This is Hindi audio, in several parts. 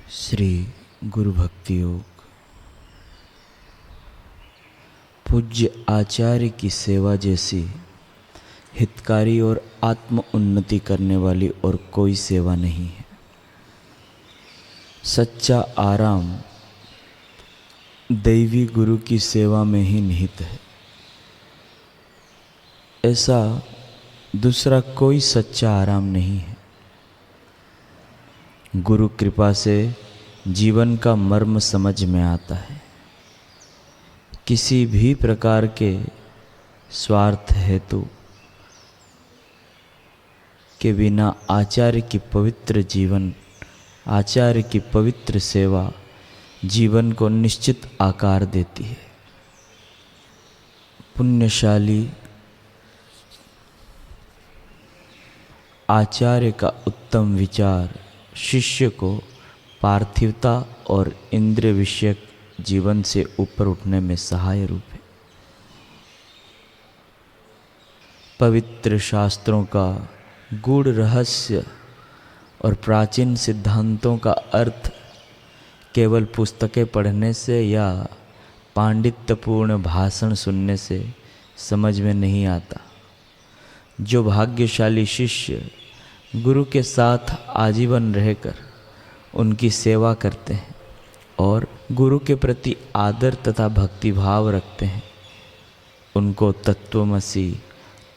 श्री गुरु भक्ति योग। पूज्य आचार्य की सेवा जैसी हितकारी और आत्म उन्नति करने वाली और कोई सेवा नहीं है। सच्चा आराम दैवी गुरु की सेवा में ही निहित है। ऐसा दूसरा कोई सच्चा आराम नहीं है। गुरु कृपा से जीवन का मर्म समझ में आता है। किसी भी प्रकार के स्वार्थ हेतु के बिना आचार्य की पवित्र जीवन, आचार्य की पवित्र सेवा जीवन को निश्चित आकार देती है। पुण्यशाली आचार्य का उत्तम विचार शिष्य को पार्थिवता और इंद्रिय विषयक जीवन से ऊपर उठने में सहाय रूप है। पवित्र शास्त्रों का गूढ़ रहस्य और प्राचीन सिद्धांतों का अर्थ केवल पुस्तकें पढ़ने से या पांडित्यपूर्ण भाषण सुनने से समझ में नहीं आता। जो भाग्यशाली शिष्य गुरु के साथ आजीवन रहकर उनकी सेवा करते हैं और गुरु के प्रति आदर तथा भक्तिभाव रखते हैं, उनको तत्वमसि,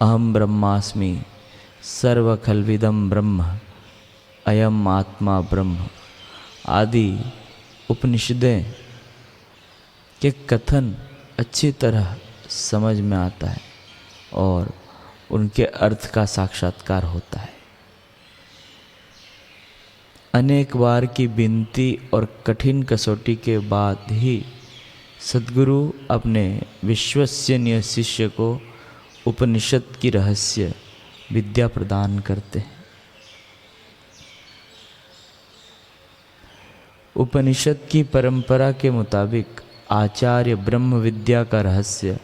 अहम ब्रह्मास्मि, सर्वखल्विदं ब्रह्म, अयम आत्मा ब्रह्म आदि उपनिषदें के कथन अच्छी तरह समझ में आता है और उनके अर्थ का साक्षात्कार होता है। अनेक बार की विनती और कठिन कसौटी के बाद ही सद्गुरु अपने विश्वसनीय शिष्य को उपनिषद की रहस्य विद्या प्रदान करते हैं। उपनिषद की परंपरा के मुताबिक आचार्य ब्रह्म विद्या का रहस्य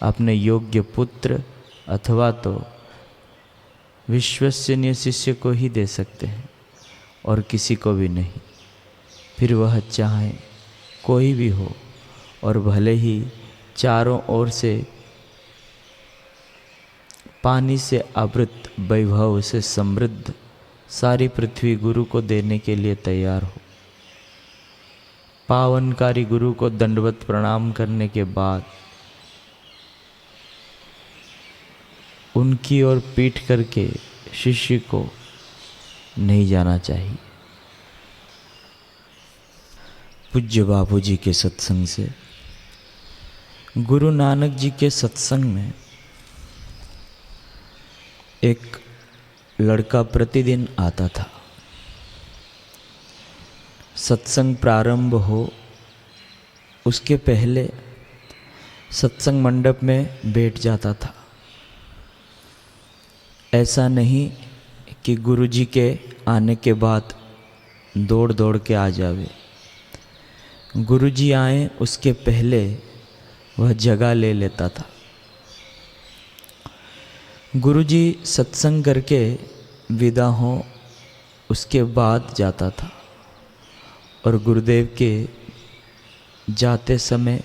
अपने योग्य पुत्र अथवा तो विश्वसनीय शिष्य को ही दे सकते हैं और किसी को भी नहीं। फिर वह चाहे कोई भी हो और भले ही चारों ओर से पानी से आवृत वैभव से समृद्ध सारी पृथ्वी गुरु को देने के लिए तैयार हो। पावनकारी गुरु को दंडवत प्रणाम करने के बाद उनकी ओर पीठ करके शिष्य को नहीं जाना चाहिए। पूज्य बाबू जी के सत्संग से गुरु नानक जी के सत्संग में एक लड़का प्रतिदिन आता था। सत्संग प्रारंभ हो उसके पहले सत्संग मंडप में बैठ जाता था। ऐसा नहीं कि गुरुजी के आने के बाद दौड़ दौड़ के आ जावे। गुरुजी आए उसके पहले वह जगह ले लेता था। गुरुजी सत्संग करके विदा हो उसके बाद जाता था और गुरुदेव के जाते समय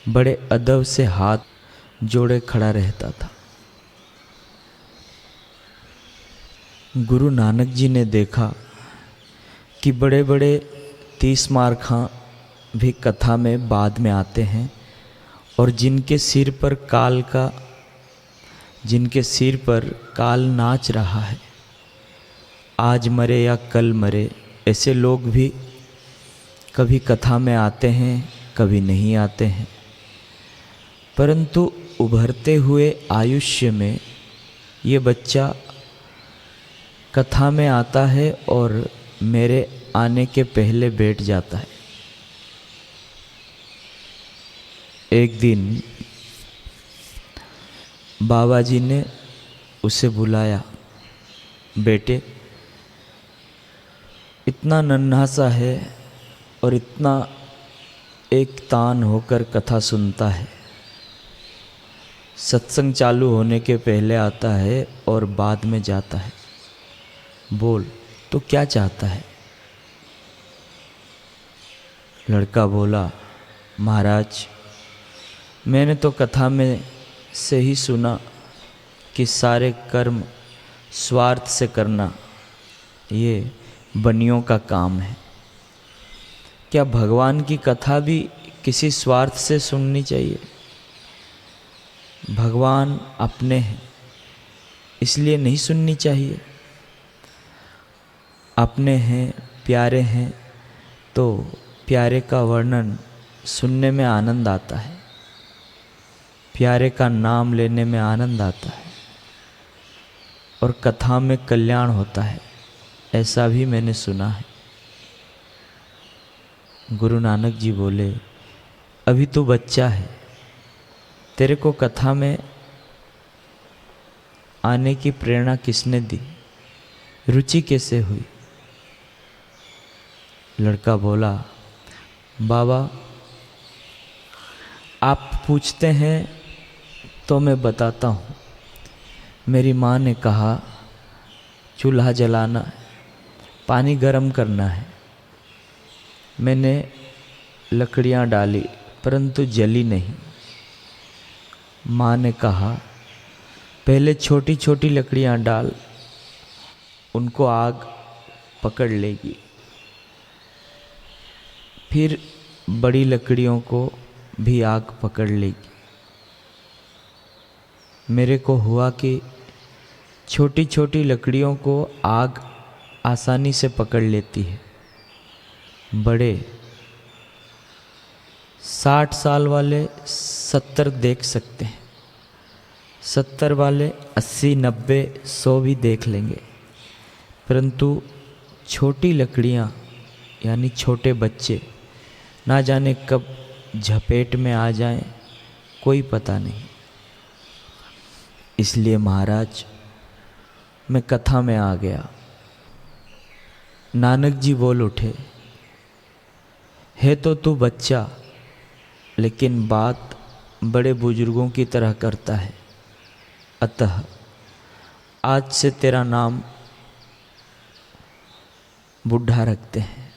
बड़े अदब से हाथ जोड़े खड़ा रहता था। गुरु नानक जी ने देखा कि बड़े बड़े 30 मारखां भी कथा में बाद में आते हैं और जिनके सिर पर काल नाच रहा है, आज मरे या कल मरे, ऐसे लोग भी कभी कथा में आते हैं कभी नहीं आते हैं। परंतु उभरते हुए आयुष्य में ये बच्चा कथा में आता है और मेरे आने के पहले बैठ जाता है। एक दिन बाबा जी ने उसे बुलाया, बेटे इतना नन्हा सा है और इतना एक तान होकर कथा सुनता है, सत्संग चालू होने के पहले आता है और बाद में जाता है। बोल तो क्या चाहता है? लड़का बोला, महाराज मैंने तो कथा में से ही सुना कि सारे कर्म स्वार्थ से करना ये बनियों का काम है। क्या भगवान की कथा भी किसी स्वार्थ से सुननी चाहिए? भगवान अपने हैं इसलिए नहीं सुननी चाहिए। अपने हैं, प्यारे हैं तो प्यारे का वर्णन सुनने में आनंद आता है, प्यारे का नाम लेने में आनंद आता है और कथा में कल्याण होता है, ऐसा भी मैंने सुना है। गुरु नानक जी बोले, अभी तो बच्चा है, तेरे को कथा में आने की प्रेरणा किसने दी, रुचि कैसे हुई? लड़का बोला, बाबा आप पूछते हैं तो मैं बताता हूँ। मेरी माँ ने कहा चूल्हा जलाना है, पानी गर्म करना है। मैंने लकड़ियाँ डाली परंतु जली नहीं। माँ ने कहा पहले छोटी छोटी लकड़ियाँ डाल, उनको आग पकड़ लेगी, फिर बड़ी लकड़ियों को भी आग पकड़ लेगी। मेरे को हुआ कि छोटी छोटी लकड़ियों को आग आसानी से पकड़ लेती है, बड़े 60 साल वाले 70 देख सकते हैं, 70 वाले 80, 90, 100 भी देख लेंगे, परंतु छोटी लकड़ियाँ यानी छोटे बच्चे ना जाने कब झपेट में आ जाएं, कोई पता नहीं। इसलिए महाराज मैं कथा में आ गया। नानक जी बोल उठे, है तो तू बच्चा लेकिन बात बड़े बुजुर्गों की तरह करता है, अतः आज से तेरा नाम बुढ़ा रखते हैं।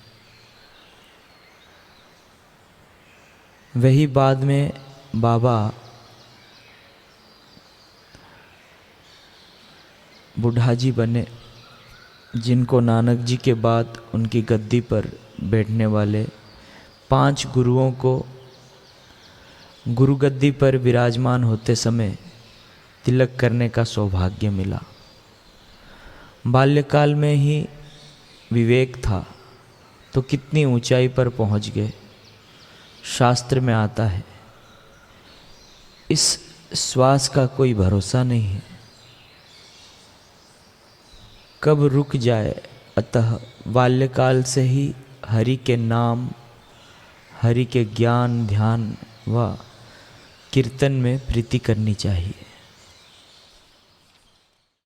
वही बाद में बाबा बुढ़ा जी बने, जिनको नानक जी के बाद उनकी गद्दी पर बैठने वाले 5 गुरुओं को गुरु गद्दी पर विराजमान होते समय तिलक करने का सौभाग्य मिला। बाल्यकाल में ही विवेक था तो कितनी ऊंचाई पर पहुंच गए। शास्त्र में आता है इस श्वास का कोई भरोसा नहीं है, कब रुक जाए, अतः बाल्यकाल से ही हरि के नाम, हरि के ज्ञान, ध्यान व कीर्तन में प्रीति करनी चाहिए।